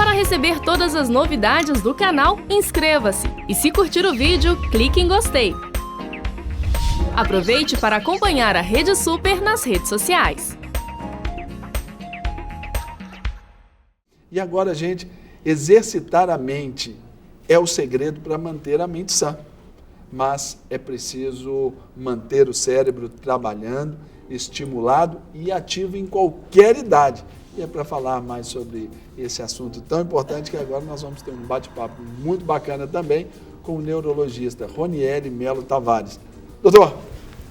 Para receber todas as novidades do canal, inscreva-se e se curtir o vídeo, clique em gostei. Aproveite para acompanhar a Rede Super nas redes sociais. E agora, gente, exercitar a mente é o segredo para manter a mente sã. Mas é preciso manter o cérebro trabalhando, estimulado e ativo em qualquer idade. E é para falar mais sobre esse assunto tão importante que agora nós vamos ter um bate-papo muito bacana também com o neurologista Ronieli Melo Tavares. Doutor,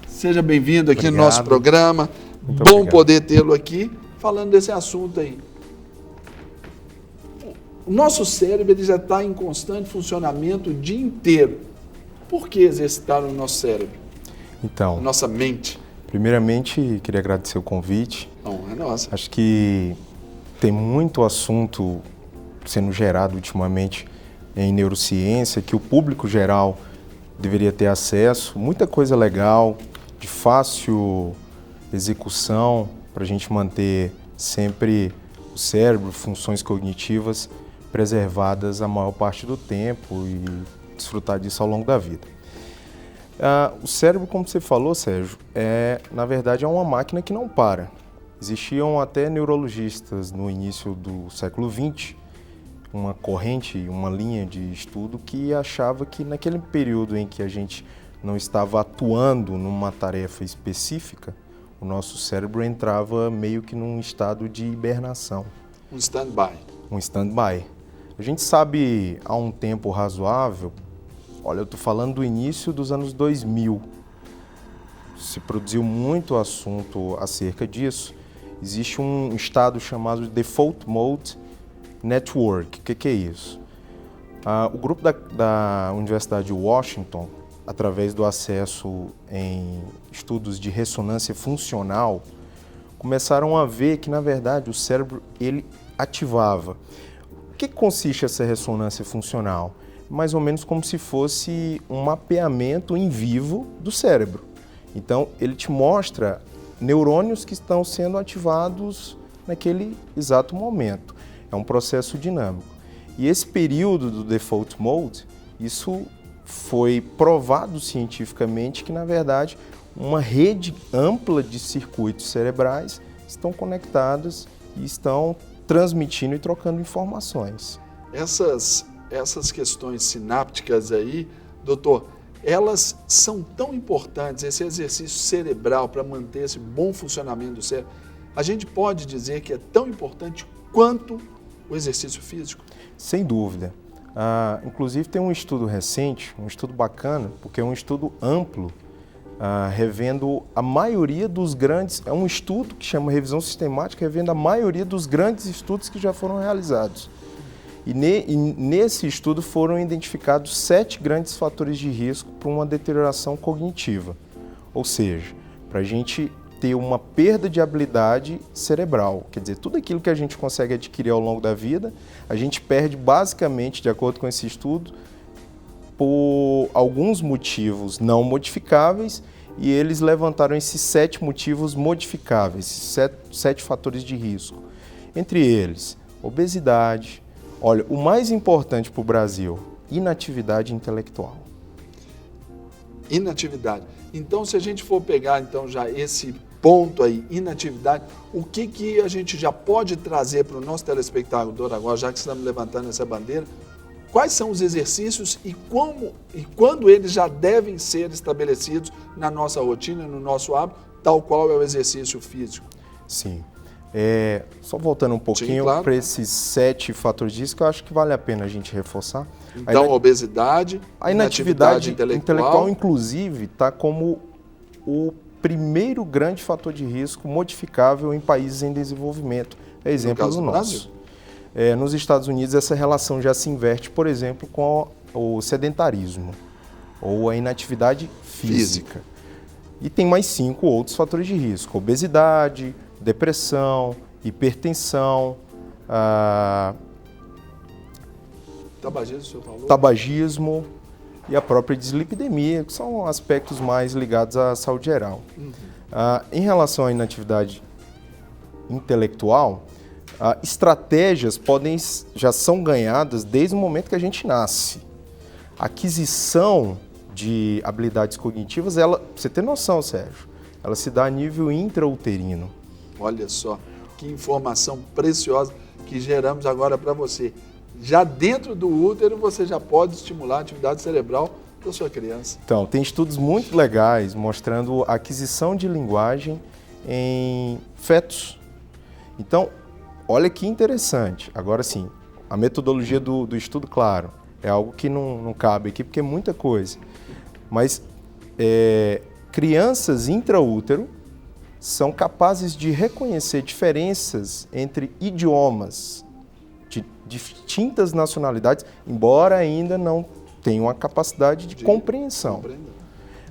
seja bem-vindo aqui no nosso programa. Muito Bom obrigado. poder tê-lo aqui falando desse assunto aí. O nosso cérebro ele já está em constante funcionamento o dia inteiro. Por que exercitar o nosso cérebro? Então, A nossa mente? primeiramente, queria agradecer o convite. Não, é nossa. Acho que tem muito assunto sendo gerado ultimamente em neurociência, que o público geral deveria ter acesso. Muita coisa legal, de fácil execução, para a gente manter sempre o cérebro, funções cognitivas preservadas a maior parte do tempo e desfrutar disso ao longo da vida. O cérebro, como você falou, Sérgio, na verdade é uma máquina que não para. Existiam até neurologistas no início do século XX, uma corrente, uma linha de estudo que achava que naquele período em que a gente não estava atuando numa tarefa específica, o nosso cérebro entrava meio que num estado de hibernação. Um stand-by. Um stand-by. A gente sabe há um tempo razoável, olha, eu estou falando do início dos anos 2000, se produziu muito assunto acerca disso. Existe um estado chamado Default Mode Network. O que é isso? O grupo da Universidade de Washington, através do acesso em estudos de ressonância funcional, começaram a ver que, na verdade, o cérebro ele ativava. O que consiste essa ressonância funcional? Mais ou menos como se fosse um mapeamento em vivo do cérebro. Então, ele te mostra neurônios que estão sendo ativados naquele exato momento. É um processo dinâmico. E esse período do default mode, isso foi provado cientificamente que, na verdade, uma rede ampla de circuitos cerebrais estão conectadas e estão transmitindo e trocando informações. Essas questões sinápticas aí, doutor, elas são tão importantes, esse exercício cerebral para manter esse bom funcionamento do cérebro, a gente pode dizer que é tão importante quanto o exercício físico? Sem dúvida. Inclusive tem um estudo recente, um estudo bacana, porque é um estudo amplo, revendo a maioria dos grandes, é um estudo que chama Revisão Sistemática, revendo a maioria dos grandes estudos que já foram realizados. E nesse estudo foram identificados 7 grandes fatores de risco para uma deterioração cognitiva. Ou seja, para a gente ter uma perda de habilidade cerebral. Quer dizer, tudo aquilo que a gente consegue adquirir ao longo da vida, a gente perde basicamente, de acordo com esse estudo, por alguns motivos não modificáveis, e eles levantaram esses 7 motivos modificáveis, 7 fatores de risco. Entre eles, obesidade. Olha, o mais importante para o Brasil, inatividade intelectual. Inatividade. Então, se a gente for pegar então já esse ponto aí, inatividade, o que a gente já pode trazer para o nosso telespectador agora, já que estamos levantando essa bandeira, quais são os exercícios e como e quando eles já devem ser estabelecidos na nossa rotina, no nosso hábito, tal qual é o exercício físico? Sim. Só voltando um pouquinho claro, para esses 7 fatores de risco, eu acho que vale a pena a gente reforçar. Então, obesidade, a inatividade intelectual, inclusive, está como o primeiro grande fator de risco modificável em países em desenvolvimento. É exemplo do nosso. Nos Estados Unidos, essa relação já se inverte, por exemplo, com o sedentarismo ou a inatividade física. E tem mais 5 outros fatores de risco: obesidade, depressão, hipertensão, tabagismo, o senhor falou? Tabagismo e a própria dislipidemia, que são aspectos mais ligados à saúde geral. Em relação à inatividade intelectual, estratégias já são ganhadas desde o momento que a gente nasce. A aquisição de habilidades cognitivas, pra você ter noção, Sérgio, ela se dá a nível intrauterino. Olha só, que informação preciosa que geramos agora para você. Já dentro do útero, você já pode estimular a atividade cerebral da sua criança. Então, tem estudos muito legais mostrando a aquisição de linguagem em fetos. Então, olha que interessante. Agora sim, a metodologia do estudo, claro, é algo que não cabe aqui, porque é muita coisa. Mas crianças intraútero são capazes de reconhecer diferenças entre idiomas de distintas nacionalidades, embora ainda não tenham a capacidade de compreensão.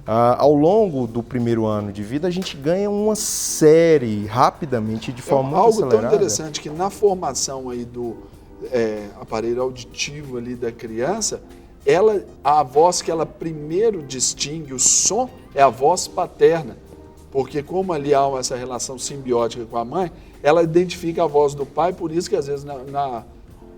Ao longo do primeiro ano de vida, a gente ganha uma série, rapidamente, de forma muito acelerada. Algo tão interessante que na formação aí do aparelho auditivo ali da criança, a voz que ela primeiro distingue, o som, é a voz paterna. Porque como ali há essa relação simbiótica com a mãe, ela identifica a voz do pai, por isso que às vezes na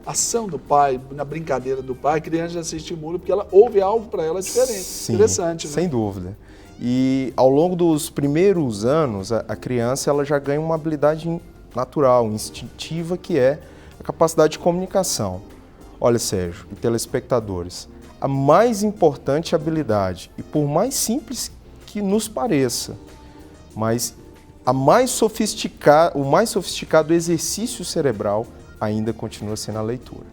ação do pai, na brincadeira do pai, a criança já se estimula porque ela ouve algo para ela diferente. Sim, interessante, né? Sem dúvida. E ao longo dos primeiros anos, a criança ela já ganha uma habilidade natural, instintiva, que é a capacidade de comunicação. Olha, Sérgio e telespectadores, a mais importante habilidade, e por mais simples que nos pareça, mas o mais sofisticado exercício cerebral ainda continua sendo a leitura.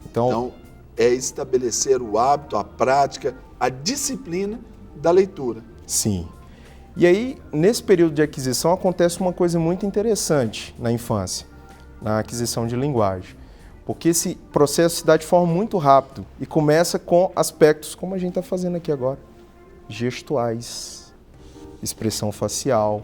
Então, é estabelecer o hábito, a prática, a disciplina da leitura. Sim. E aí, nesse período de aquisição, acontece uma coisa muito interessante na infância, na aquisição de linguagem. Porque esse processo se dá de forma muito rápida e começa com aspectos, como a gente está fazendo aqui agora, gestuais, expressão facial.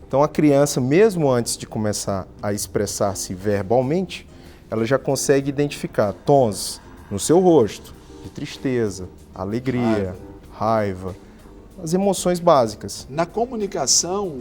Então, a criança, mesmo antes de começar a expressar-se verbalmente, ela já consegue identificar tons no seu rosto, de tristeza, alegria, raiva, as emoções básicas. Na comunicação,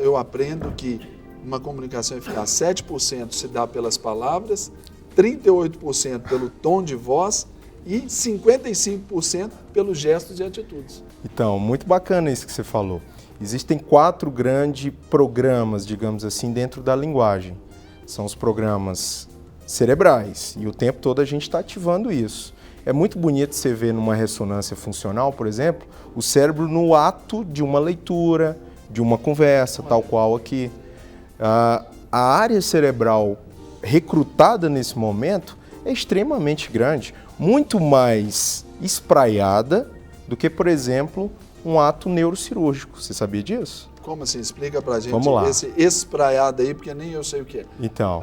eu aprendo que uma comunicação eficaz, 7% se dá pelas palavras, 38% pelo tom de voz e 55% pelos gestos e atitudes. Então, muito bacana isso que você falou. Existem 4 grandes programas, digamos assim, dentro da linguagem. São os programas cerebrais e o tempo todo a gente está ativando isso. É muito bonito você ver numa ressonância funcional, por exemplo, o cérebro no ato de uma leitura, de uma conversa, tal qual aqui. A área cerebral recrutada nesse momento é extremamente grande, muito mais espraiada do que, por exemplo, um ato neurocirúrgico. Você sabia disso? Como assim? Explica pra gente. Vamos lá. Esse espraiado aí, porque nem eu sei o que é. Então,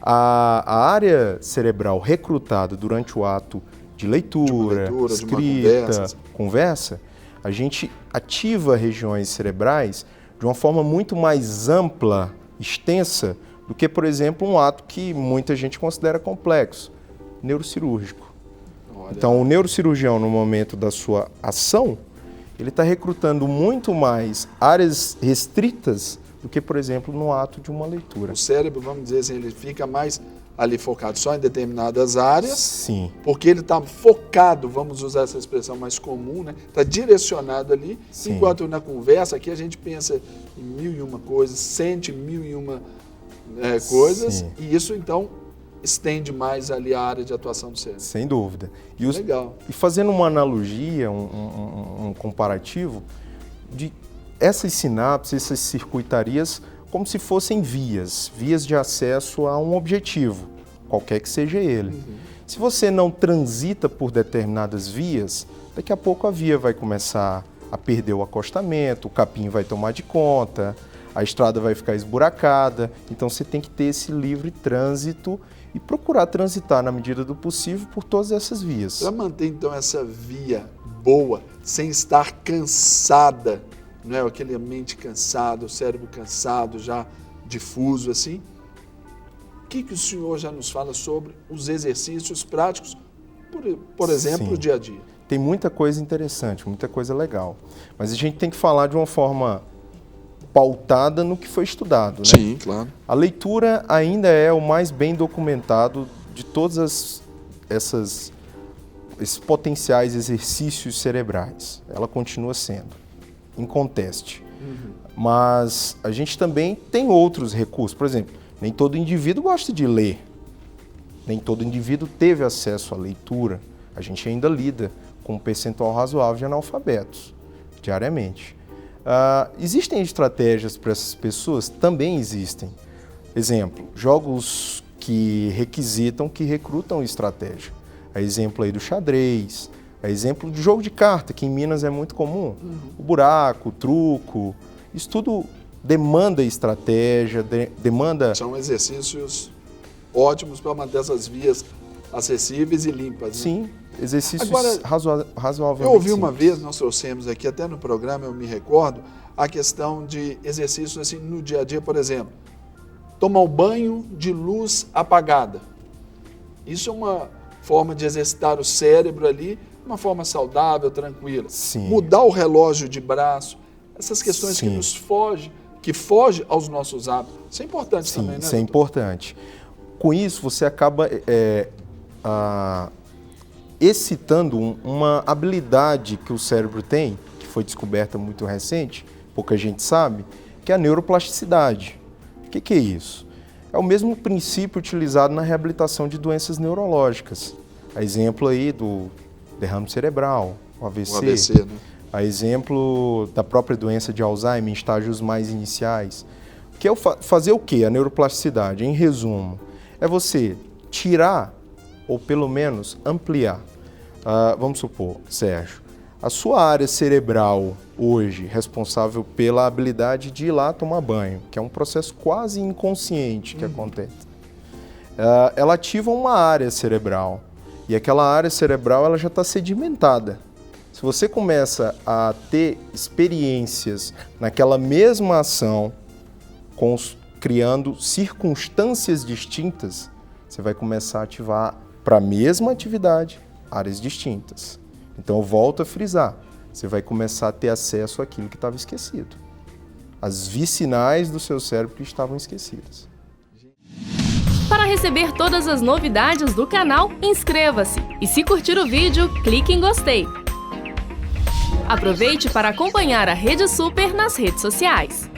a área cerebral recrutada durante o ato de leitura, escrita, conversa, a gente ativa regiões cerebrais de uma forma muito mais ampla, extensa, do que, por exemplo, um ato que muita gente considera complexo, neurocirúrgico. Olha. Então, o neurocirurgião, no momento da sua ação, ele está recrutando muito mais áreas restritas do que, por exemplo, no ato de uma leitura. O cérebro, vamos dizer assim, ele fica mais ali focado só em determinadas áreas. Sim. Porque ele está focado, vamos usar essa expressão mais comum, né? Está direcionado ali. Sim. Enquanto na conversa aqui a gente pensa em 1001 coisas, sente 1001 coisas. Sim. E isso, então, estende mais ali a área de atuação do cérebro. Sem dúvida. Legal. E fazendo uma analogia, um comparativo, de essas sinapses, essas circuitarias, como se fossem vias de acesso a um objetivo, qualquer que seja ele. Uhum. Se você não transita por determinadas vias, daqui a pouco a via vai começar a perder o acostamento, o capim vai tomar de conta, a estrada vai ficar esburacada. Então você tem que ter esse livre trânsito e procurar transitar, na medida do possível, por todas essas vias. Para manter, então, essa via boa, sem estar cansada, não é? Aquele mente cansado, o cérebro cansado, já difuso assim. O que o senhor já nos fala sobre os exercícios práticos, por exemplo, o dia a dia? Tem muita coisa interessante, muita coisa legal. Mas a gente tem que falar de uma forma pautada no que foi estudado, né? Sim, claro. A leitura ainda é o mais bem documentado de todas esses potenciais exercícios cerebrais. Ela continua sendo, inconteste. Mas a gente também tem outros recursos. Por exemplo, nem todo indivíduo gosta de ler. Nem todo indivíduo teve acesso à leitura. A gente ainda lida com um percentual razoável de analfabetos, diariamente. Existem estratégias para essas pessoas? Também existem. Exemplo, jogos que requisitam, que recrutam estratégia. É exemplo aí do xadrez, é exemplo de jogo de carta, que em Minas é muito comum. O buraco, o truco, isso tudo demanda estratégia, demanda... São exercícios ótimos para manter essas vias acessíveis e limpas. Né? Sim, exercícios razoavelmente Eu ouvi simples. uma vez, nós trouxemos aqui, até no programa, eu me recordo, a questão de exercícios assim, no dia a dia, por exemplo, tomar um banho de luz apagada. Isso é uma forma de exercitar o cérebro ali, de uma forma saudável, tranquila. Sim. Mudar o relógio de braço, essas questões que Sim. nos foge aos nossos hábitos. Isso é importante Sim, também, né? isso é doutor? importante. Com isso, você acaba excitando uma habilidade que o cérebro tem, que foi descoberta muito recente, pouca gente sabe, que é a neuroplasticidade. O que é isso? É o mesmo princípio utilizado na reabilitação de doenças neurológicas. A exemplo aí do derrame cerebral, o AVC. O AVC, né? A exemplo da própria doença de Alzheimer em estágios mais iniciais. Que é fazer o quê? A neuroplasticidade, em resumo, é você tirar, ou pelo menos ampliar. Vamos supor, Sérgio, a sua área cerebral hoje, responsável pela habilidade de ir lá tomar banho, que é um processo quase inconsciente que acontece. Ela ativa uma área cerebral, e aquela área cerebral ela já está sedimentada. Se você começa a ter experiências naquela mesma ação, criando circunstâncias distintas, você vai começar a ativar para a mesma atividade áreas distintas. Então, eu volto a frisar, você vai começar a ter acesso àquilo que estava esquecido. As vicinais do seu cérebro que estavam esquecidas. Para receber todas as novidades do canal, inscreva-se. E se curtir o vídeo, clique em gostei. Aproveite para acompanhar a Rede Super nas redes sociais.